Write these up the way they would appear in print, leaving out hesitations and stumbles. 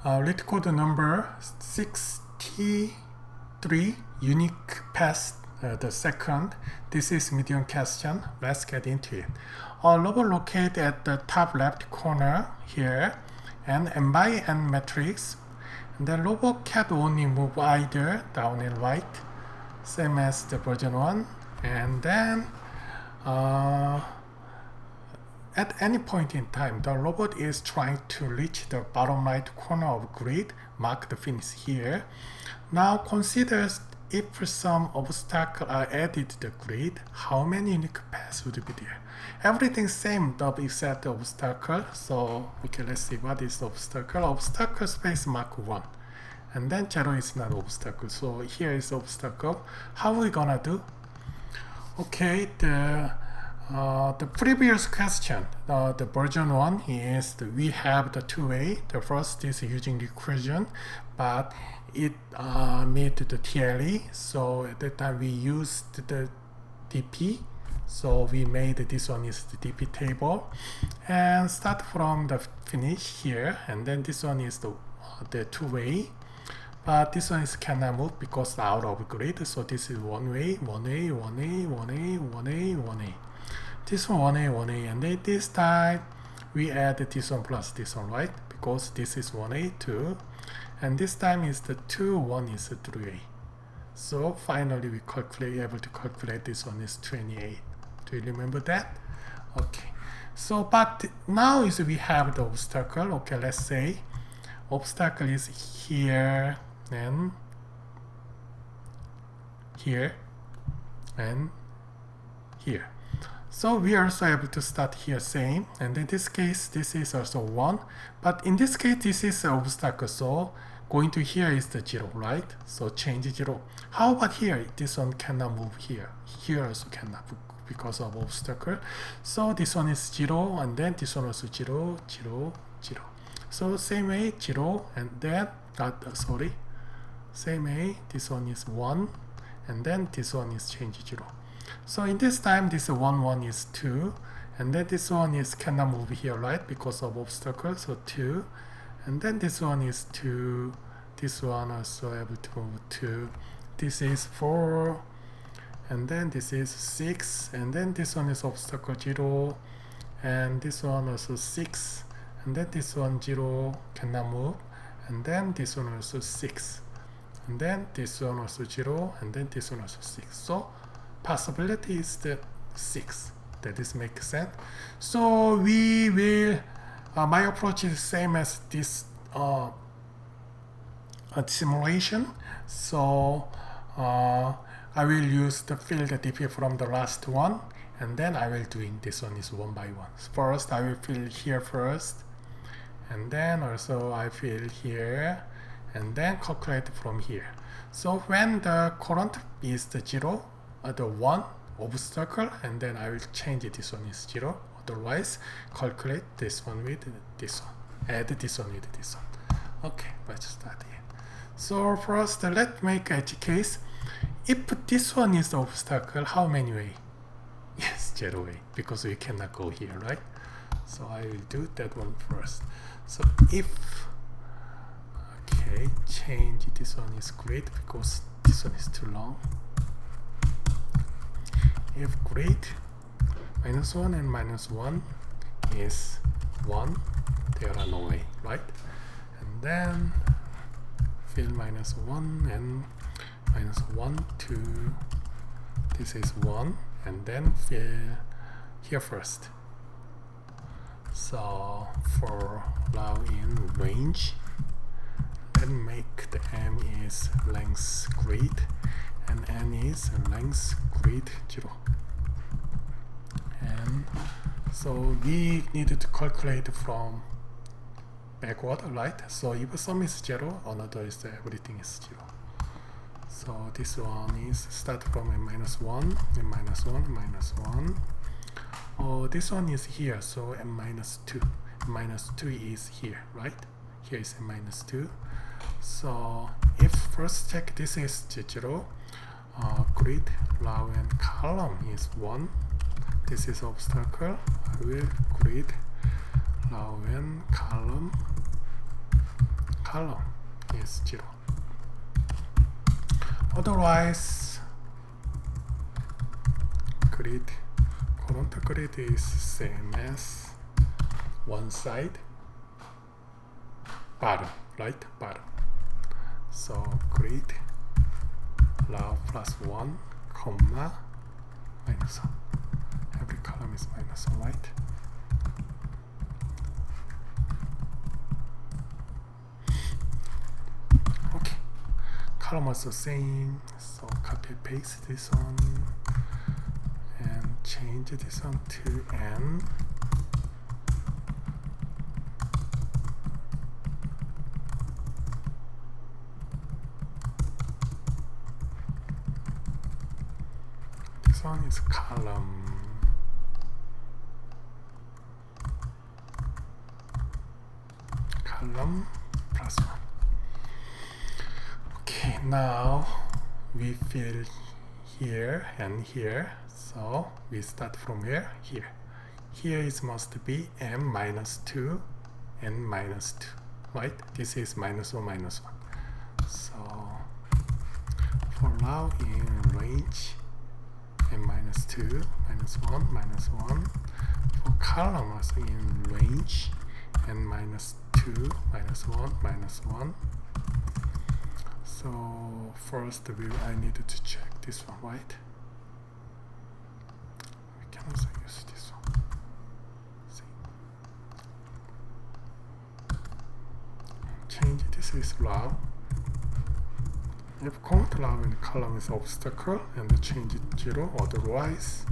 Lead code number 63, unique path, the second. This is medium question. Let's get into it. Robot located at the top left corner here, and n by n matrix. And the robot can only move either down and right, same as the version 1. And then at any point in time, the robot is trying to reach the bottom right corner of grid, mark the finish here. Now consider if some obstacles are added to the grid, how many unique paths would be there? Everything same except the obstacle. So okay, let's see what is the obstacle. Obstacle space mark 1. And then 0 is not obstacle. So here is obstacle. How are we gonna do? Okay, the previous question, the version 1 is we have the two-way. The first is using recursion, but it made the TLE. So at that time we used the DP. So we made this one is the DP table, and start from the finish here, and then this one is the two-way. But this one is cannot move because out of grid. So this is one way, 1A, 1A, 1A, 1A, 1A. This one 1A, 1A, and then this time we add this one plus this one, right? Because this is 1A, 2, and this time is the 2, 1 is 3A. So finally we able to calculate this one is 28. Do you remember that? Okay. So but now is we have the obstacle. Okay, let's say obstacle is here and here and here. So we are also able to start here same, and in this case this is also 1, but in this case this is an obstacle, so going to here is the 0, right? So change 0. How about here? This one cannot move here. Here also cannot move because of obstacle. So this one is 0, and then this one also 0, 0, 0. So same way 0, and then same way this one is 1, and then this one is change 0. So in this time, this 1, 1 is 2, and then this one is cannot move here, right? Because of obstacle, so 2, and then this one is 2, this one also able to move 2, this is 4, and then this is 6, and then this one is obstacle 0, and this one also 6, and then this one 0, cannot move, and then this one also 6, and then this one also 0, and then this one also 6. So possibility is the 6. That this makes sense. So we will my approach is same as this simulation. So I will use the field DP from the last one, and then I will doing this one is one by one. First I will fill here first, and then also I fill here, and then calculate from here. So when the current is the 0, the 1 obstacle, and then I will change it, this one is 0, otherwise calculate this one with this one, add this one with this one. Okay, let's start here. So first let's make edge case. If this one is the obstacle, how many way? Yes, 0 way, because we cannot go here, right? So I will do that one first. So if okay, change this one is grid because this one is too long. If grid -1 and -1 is 1, there are no way, right? And then fill -1 and -1, 2, this is 1, and then fill here first. So for allow in range, then make the m is length grid, and n is length grid 0. And so we needed to calculate from backward, right? So if some is 0, another is everything is 0. So this one is start from a -1 and -1 -1. Oh, this one is here, so m -2. -2 is here, right? Here is a -2. So if first check this is 0, grid, row and column is 1. This is obstacle. I will grid, row and column column is 0. Otherwise, grid, current grid is same as one side, bottom, right? Bottom. So grid allow +1, comma, -1. Every column is -1, right? Okay. Column also same. So copy paste this one and change this one to n. This one is column. Column +1. Okay, now we fill here and here. So we start from where? Here. Here is must be m -2 and -2, right? This is -1, -1. So for now in range m -2, -1, -1. For column also in range n -2, -1, -1. So first I needed to check this one, right? We can also use this one. See? Change this is row. If count row in the column is obstacle, and change it 0, otherwise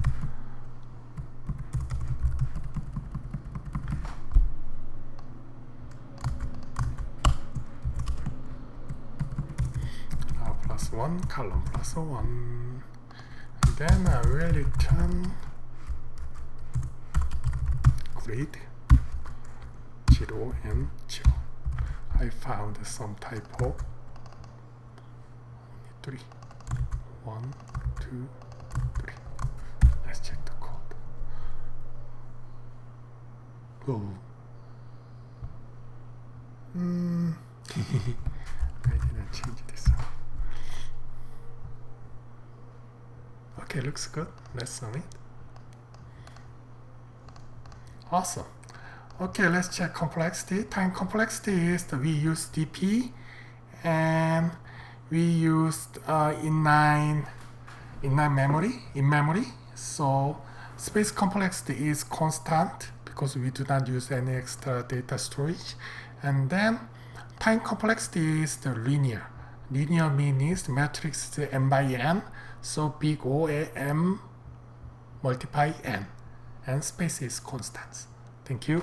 +1, column +1. And then I will return grid 0 and 0. I found some typo. 3. 1, 2, 3. Let's check the code. Oh. I didn't change this one. Okay, looks good. Let's submit. Awesome. Okay, let's check complexity. Time complexity is we use DP and we used inline memory. So space complexity is constant because we do not use any extra data storage. And then time complexity is the linear. Linear means the matrix is m by n. So big O M multiply n, and space is constant. Thank you.